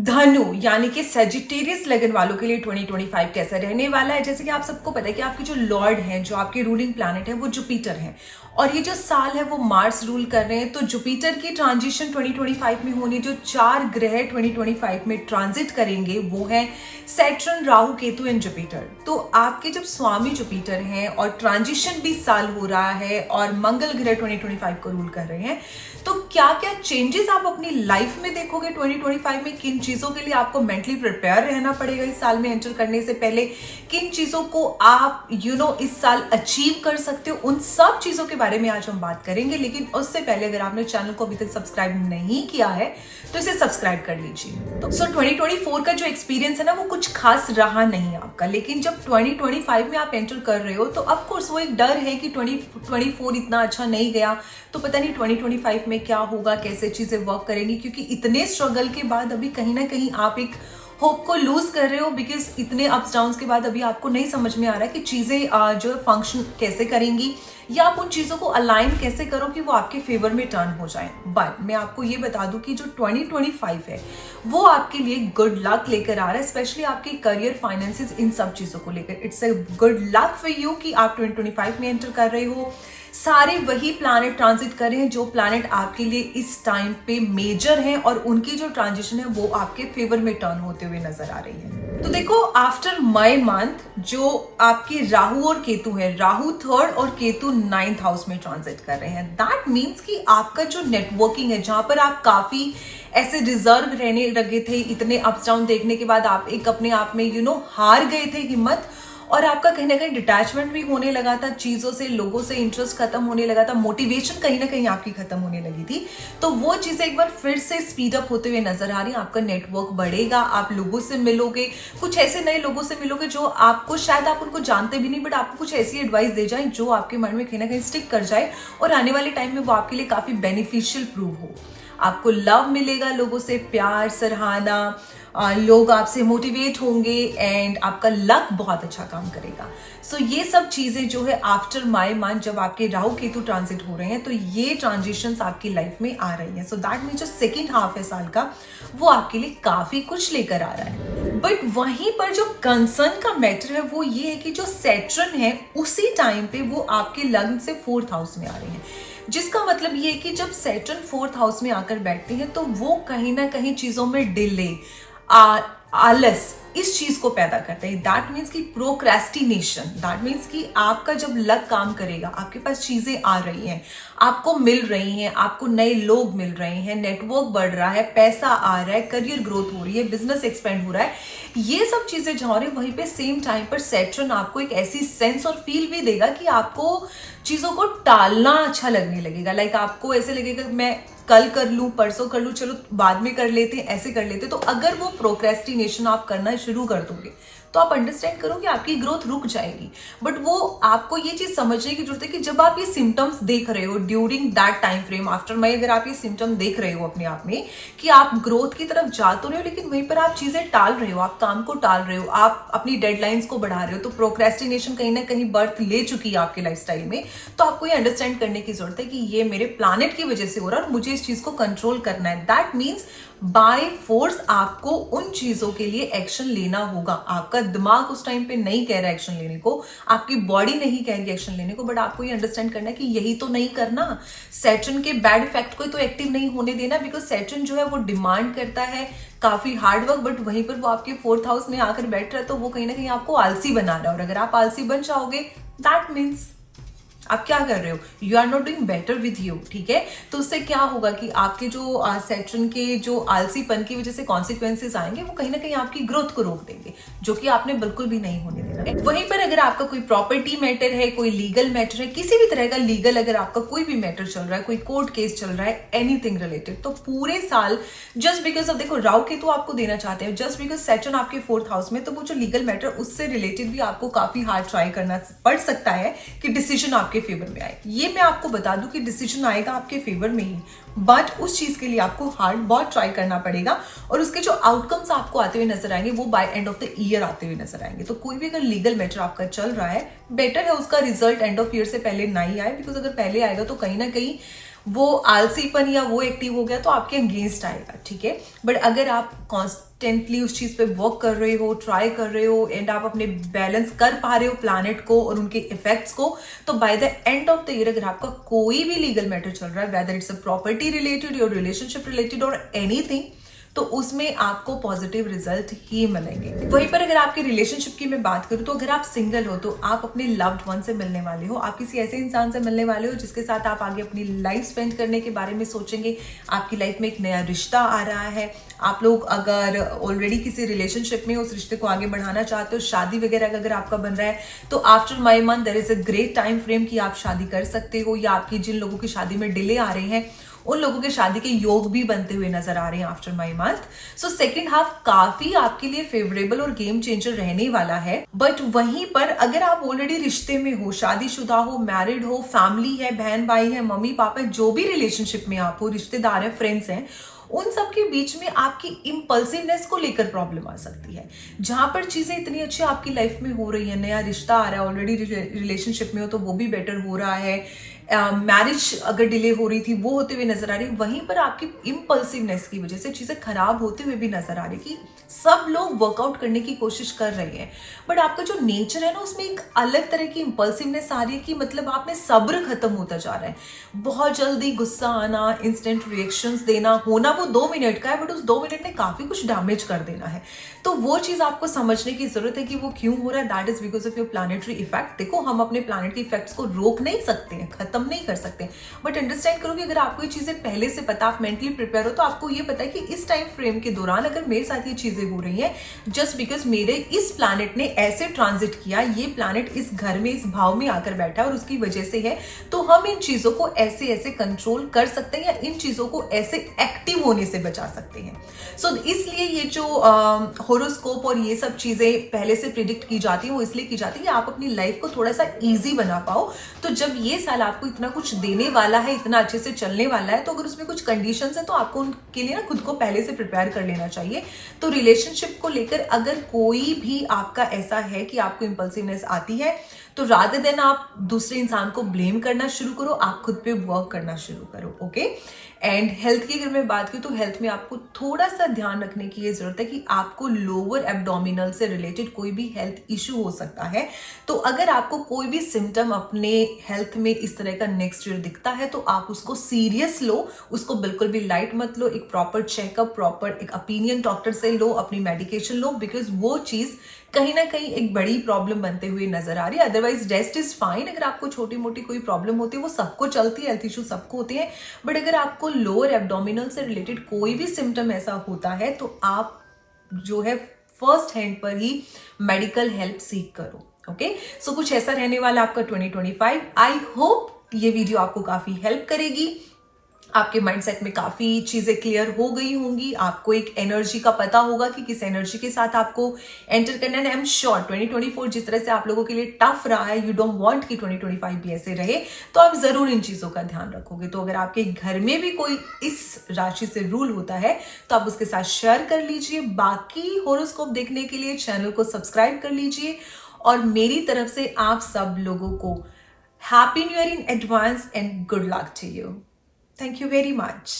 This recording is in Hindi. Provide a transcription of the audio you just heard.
धनु यानी कि सेजिटेरियस लगन वालों के लिए 2025 कैसा रहने वाला है। जैसे कि आप सबको पता है कि आपके जो लॉर्ड हैं, जो आपके रूलिंग प्लैनेट है, वो जुपिटर हैं और ये जो साल है वो मार्स रूल कर रहे हैं। तो जुपिटर की ट्रांजिशन 2025 में होनी, जो 4 ग्रह 2025 में ट्रांजिट करेंगे वो है Saturn, Rahu, Ketu and Jupiter. तो आपके जब स्वामी जुपिटर हैं और ट्रांजिशन भी साल हो रहा है और मंगल ग्रह 2025 को रूल कर रहे हैं, तो क्या क्या चेंजेस आप अपनी लाइफ में देखोगे 2025 में, किन चीजों के लिए आपको मेंटली प्रिपेयर रहना पड़ेगा इस साल में एंटर करने से पहले, किन चीजों को आप इस साल अचीव कर सकते हो, उन सब चीजों के बारे में आज हम बात करेंगे। लेकिन उससे पहले अगर आपने चैनल को अभी तक सब्सक्राइब नहीं किया है तो इसे सब्सक्राइब कर लीजिए। तो 2024 का जो एक्सपीरियंस है ना, वो कुछ खास रहा नहीं आपका, लेकिन जब 2025 में आप एंटर कर रहे हो तो ऑफकोर्स वो एक डर है कि 2024 इतना अच्छा नहीं गया तो पता नहीं 2025 में क्या होगा, कैसे चीजें वर्क करेंगी, क्योंकि इतने स्ट्रगल के बाद अभी कहीं ना कहीं आप एक होप को लूज कर रहे हो, बिकॉज इतने अप्स डाउन के बाद अभी आपको नहीं समझ में आ रहा है कि चीजें जो फंक्शन कैसे करेंगी या आप उन चीजों को अलाइन कैसे करो कि वो आपके फेवर में टर्न हो जाए। बट मैं आपको ये बता दूं कि जो 2025 है वो आपके लिए गुड लक लेकर आ रहा है, स्पेशली आपके करियर, फाइनेंसेस, इन सब चीजों को लेकर। It's a good luck for you कि आप 2025 में एंटर कर रहे हो। सारे वही प्लैनेट ट्रांजिट कर रहे हैं जो प्लैनेट आपके लिए इस टाइम पे मेजर हैं और उनकी जो ट्रांजिशन है वो आपके फेवर में टर्न होते हुए नजर आ रही है। तो देखो, आफ्टर मई मंथ जो आपके राहु और केतु है, राहु 3rd और केतु 9th हाउस में ट्रांजिट कर रहे हैं। दैट मीन्स कि आपका जो नेटवर्किंग है, जहां पर आप काफी ऐसे रिजर्व रहने लगे थे, इतने अप्स डाउन देखने के बाद आप एक अपने आप में हार गए थे हिम्मत, और आपका कहीं ना कहीं डिटैचमेंट भी होने लगा था चीजों से, लोगों से इंटरेस्ट खत्म होने लगा था, मोटिवेशन कहीं ना कहीं आपकी खत्म होने लगी थी। तो वो चीजें एक बार फिर से स्पीड अप होते हुए नजर आ रही है। आपका नेटवर्क बढ़ेगा, आप लोगों से मिलोगे, कुछ ऐसे नए लोगों से मिलोगे जो आपको, शायद आप उनको जानते भी नहीं, बट आपको कुछ ऐसी एडवाइस दे जाए जो आपके मन में कहीं ना कहीं स्टिक कर जाए और आने वाले टाइम में वो आपके लिए काफी बेनिफिशियल प्रूव हो। आपको लव मिलेगा, लोगों से प्यार, सराहना, लोग आपसे मोटिवेट होंगे एंड आपका लक बहुत अच्छा काम करेगा। सो ये सब चीजें जो है आफ्टर मई मंथ जब आपके राहु केतु ट्रांजिट हो रहे हैं, तो ये ट्रांजिशंस आपकी लाइफ में आ रही हैं। सो दैट मीन जो सेकेंड हाफ है साल का, वो आपके लिए काफी कुछ लेकर आ रहा है। बट वहीं पर जो कंसर्न का मैटर है वो ये है कि जो सैटर्न है उसी टाइम पे वो आपके लग्न से 4th हाउस में आ रहे हैं, जिसका मतलब ये है कि जब सैटर्न 4th हाउस में आकर बैठते हैं तो वो कहीं ना कहीं चीजों में डिले, आलस, इस चीज को पैदा करते हैं। दैट मीन्स कि प्रोक्रेस्टिनेशन, दैट मीन्स कि आपका जब लक काम करेगा, आपके पास चीजें आ रही हैं, आपको मिल रही हैं, आपको नए लोग मिल रहे हैं, नेटवर्क बढ़ रहा है, पैसा आ रहा है, करियर ग्रोथ हो रही है, बिजनेस एक्सपेंड हो रहा है, ये सब चीजें जहाँ हो रही है, वहीं पे सेम टाइम पर सैटर्न आपको एक ऐसी सेंस और फील भी देगा कि आपको चीजों को टालना अच्छा लगने लगेगा। लाइक आपको ऐसे लगेगा मैं कल कर लूं, परसों कर लूं, चलो बाद में कर लेते, ऐसे कर लेते। तो अगर वो प्रोक्रेस्टिनेशन आप करना शुरू कर दोगे तो आप अंडरस्टैंड करो कि आपकी ग्रोथ रुक जाएगी। बट वो आपको ये चीज समझने की जरूरत है कि जब आप ये सिम्टम्स देख रहे हो during that time frame, after May, अगर आप ये सिम्टम देख रहे हो अपने आप में कि आप ग्रोथ की तरफ जा तो रहे हो लेकिन वहीं पर आप चीजें टाल रहे हो, आप काम को टाल रहे हो, आप अपनी डेडलाइंस को बढ़ा रहे हो, तो प्रोक्रेस्टिनेशन कहीं ना कहीं बर्थ ले चुकी है आपके लाइफस्टाइल में। तो आपको ये अंडरस्टैंड करने की जरूरत है कि ये मेरे प्लैनेट की वजह से हो रहा है और मुझे इस चीज को कंट्रोल करना है। दैट मीन्स बाय फोर्स आपको उन चीजों के लिए एक्शन लेना होगा। आपका दिमाग उस टाइम पे नहीं कह रहा एक्शन लेने को, आपकी बॉडी नहीं कह रही एक्शन लेने को, बट आपको ये अंडरस्टैंड करना है कि यही तो नहीं करना। सैटर्न के बैड इफेक्ट को तो एक्टिव नहीं होने देना, बिकॉज सैटर्न जो है वो डिमांड करता है काफी हार्डवर्क, बट वहीं पर वो आपके 4th हाउस में आकर बैठ रहा है, तो वो कहीं ना कहीं आपको आलसी बना रहा है। और अगर आप आलसी बन जाओगे, दैट मीन्स आप क्या कर रहे हो, you are not doing better with you. ठीक है, तो उससे क्या होगा कि आपके जो सैटर्न के जो आलसीपन की वजह से कॉन्सिक्वेंसेस आएंगे, वो कहीं ना कहीं आपकी ग्रोथ को रोक देंगे, जो कि आपने बिल्कुल भी नहीं होने देना है। वहीं पर अगर आपका कोई प्रॉपर्टी मैटर है, कोई लीगल मैटर है, किसी भी तरह का लीगल अगर आपका कोई भी मैटर चल रहा है, कोई कोर्ट केस चल रहा है, एनीथिंग रिलेटेड, तो पूरे साल जस्ट बिकॉज ऑफ, देखो राहु केतु आपको देना चाहते हैं, जस्ट बिकॉज सैटर्न आपके 4th हाउस में, तो वो जो लीगल मैटर उससे रिलेटेड भी आपको काफी हार्ड ट्राई करना पड़ सकता है कि डिसीजन आपके फेवर में आए। ये मैं आपको बता दूं कि डिसीजन आएगा आपके फेवर में ही, बट उस चीज के लिए आपको हार्ड बहुत ट्राई करना पड़ेगा और उसके जो आउटकम्स आपको आते हुए नजर आएंगे वो by end of the year आते हुए नजर आएंगे। तो कोई भी अगर लीगल मैटर आपका चल रहा है, बेटर है उसका रिजल्ट एंड ऑफ ईयर से पहले नहीं आए, बिकॉज अगर पहले आएगा तो कहीं ना कहीं वो आलसीपन या वो एक्टिव हो गया तो आपके अगेंस्ट आएगा, ठीक है। बट अगर आप कॉन्स्टेंटली उस चीज पे वर्क कर रहे हो, ट्राई कर रहे हो एंड आप अपने बैलेंस कर पा रहे हो प्लैनेट को और उनके इफेक्ट्स को, तो by the end of the year अगर आपका कोई भी लीगल मैटर चल रहा है, whether it's a property related और रिलेशनशिप रिलेटेड और एनीथिंग, तो उसमें आपको पॉजिटिव रिजल्ट ही मिलेंगे। वहीं पर अगर आपके रिलेशनशिप की मैं बात करूं, तो अगर आप सिंगल हो तो आप अपने लव्ड वन से मिलने वाले हो, आप किसी ऐसे इंसान से मिलने वाले हो जिसके साथ आप आगे अपनी लाइफ स्पेंड करने के बारे में सोचेंगे। आपकी लाइफ में एक नया रिश्ता आ रहा है। आप लोग अगर ऑलरेडी किसी रिलेशनशिप में उस रिश्ते को आगे बढ़ाना चाहते हो, शादी वगैरह अगर आपका बन रहा है, तो after May month there is a great time frame कि आप शादी कर सकते हो, या आपकी जिन लोगों की शादी में डिले आ रहे हैं उन लोगों के शादी के योग भी बनते हुए नजर आ रहे हैं after May month. So second half काफी आपके लिए फेवरेबल और गेम चेंजर रहने वाला है। बट वहीं पर अगर आप ऑलरेडी रिश्ते में हो, शादीशुदा हो, मैरिड हो, फैमिली है, बहन भाई है, मम्मी पापा, जो भी रिलेशनशिप में आप हो, रिश्तेदार है, फ्रेंड्स हैं, उन सब के बीच में आपकी इम्पल्सिवनेस को लेकर प्रॉब्लम आ सकती है। जहां पर चीजें इतनी अच्छी आपकी लाइफ में हो रही है, नया रिश्ता आ रहा है, ऑलरेडी रिलेशनशिप में हो तो वो भी बेटर हो रहा है, मैरिज अगर डिले हो रही थी वो होते हुए नजर आ रही, वहीं पर आपकी इम्पल्सिवनेस की वजह से चीजें खराब होते हुए भी नजर आ रही कि सब लोग वर्कआउट करने की कोशिश कर रहे हैं, बट आपका जो नेचर है ना उसमें एक अलग तरह की इम्पल्सिवनेस आ रही है कि मतलब आप में सब्र खत्म होता जा रहा है। बहुत जल्दी गुस्सा आना, इंस्टेंट रिएक्शंस देना, होना वो 2 मिनट का है बट उस 2 मिनट ने काफी कुछ डैमेज कर देना है। तो वो चीज आपको समझने की जरूरत है कि वो क्यों हो रहा है। That is because of your planetary effect. देखो, हम अपने प्लैनेट के इफेक्ट्स को रोक नहीं सकते हैं, खत्म नहीं कर सकते, बट अंडरस्टैंड करो कि अगर आपको ये चीजें पहले से पता, आप मेंटली प्रिपेयर हो, तो आपको ये पता है कि इस टाइम फ्रेम के दौरान अगर मेरे साथ ये चीजें हो रही हैं जस्ट बिकॉज मेरे इस प्लैनेट ने ऐसे ट्रांजिट किया, ये प्लैनेट इस घर में, इस भाव में आकर बैठा और उसकी वजह से है, तो हम इन चीजों को ऐसे ऐसे कंट्रोल कर सकते हैं या इन चीजों को ऐसे एक्टिव होने से बचा सकते हैं। सो इसलिए ये जो होरोस्कोप और ये सब चीजें पहले से प्रिडिक्ट की जाती है वो इसलिए की जाती है कि आप अपनी लाइफ को थोड़ा सा इजी बना पाओ। तो जब ये साल आपको इतना कुछ देने वाला है, इतना अच्छे से चलने वाला है, तो अगर उसमें कुछ कंडीशंस है तो आपको उनके लिए ना खुद को पहले से प्रिपेयर कर लेना चाहिए। तो रिलेशनशिप को लेकर अगर कोई भी आपका ऐसा है कि आपको इंपल्सिवनेस आती है, तो रादर देन आप दूसरे इंसान को ब्लेम करना शुरू करो, आप खुद पे वर्क करना शुरू करो। ओके। एंड हेल्थ की अगर मैं बात करूं तो हेल्थ में आपको थोड़ा सा ध्यान रखने की ये जरूरत है कि आपको लोअर एब्डोमिनल से रिलेटेड कोई भी हेल्थ इश्यू हो सकता है। तो अगर आपको कोई भी सिम्टम अपने हेल्थ में इस तरह का नेक्स्ट ईयर दिखता है तो आप उसको सीरियस लो, उसको बिल्कुल भी लाइट मत लो। एक प्रॉपर चेकअप, प्रॉपर एक ओपिनियन डॉक्टर से लो, अपनी मेडिकेशन लो, बिकॉज वो चीज कहीं ना कहीं एक बड़ी प्रॉब्लम बनते हुए नजर आ रही है। Otherwise rest is fine. अगर आपको छोटी मोटी कोई प्रॉब्लम होती है वो सबको चलती है, हेल्थ इशू सबको होते हैं, बट अगर आपको लोअर एब्डोमिनल से रिलेटेड कोई भी सिम्टम ऐसा होता है तो आप जो है फर्स्ट हैंड पर ही मेडिकल हेल्प सीख करो। ओके। सो कुछ ऐसा रहने वाला आपका 2025। आई होप ये वीडियो आपको काफी हेल्प करेगी, आपके माइंडसेट में काफी चीजें क्लियर हो गई होंगी, आपको एक एनर्जी का पता होगा कि किस एनर्जी के साथ आपको एंटर करना है। आई एम श्योर 2024 जिस तरह से आप लोगों के लिए टफ रहा है, यू डोंट वांट कि 2025 भी ऐसे रहे, तो आप जरूर इन चीजों का ध्यान रखोगे। तो अगर आपके घर में भी कोई इस राशि से रूल होता है तो आप उसके साथ शेयर कर लीजिए। बाकी होरोस्कोप देखने के लिए चैनल को सब्सक्राइब कर लीजिए, और मेरी तरफ से आप सब लोगों को happy new year in advance and good luck to you. Thank you very much.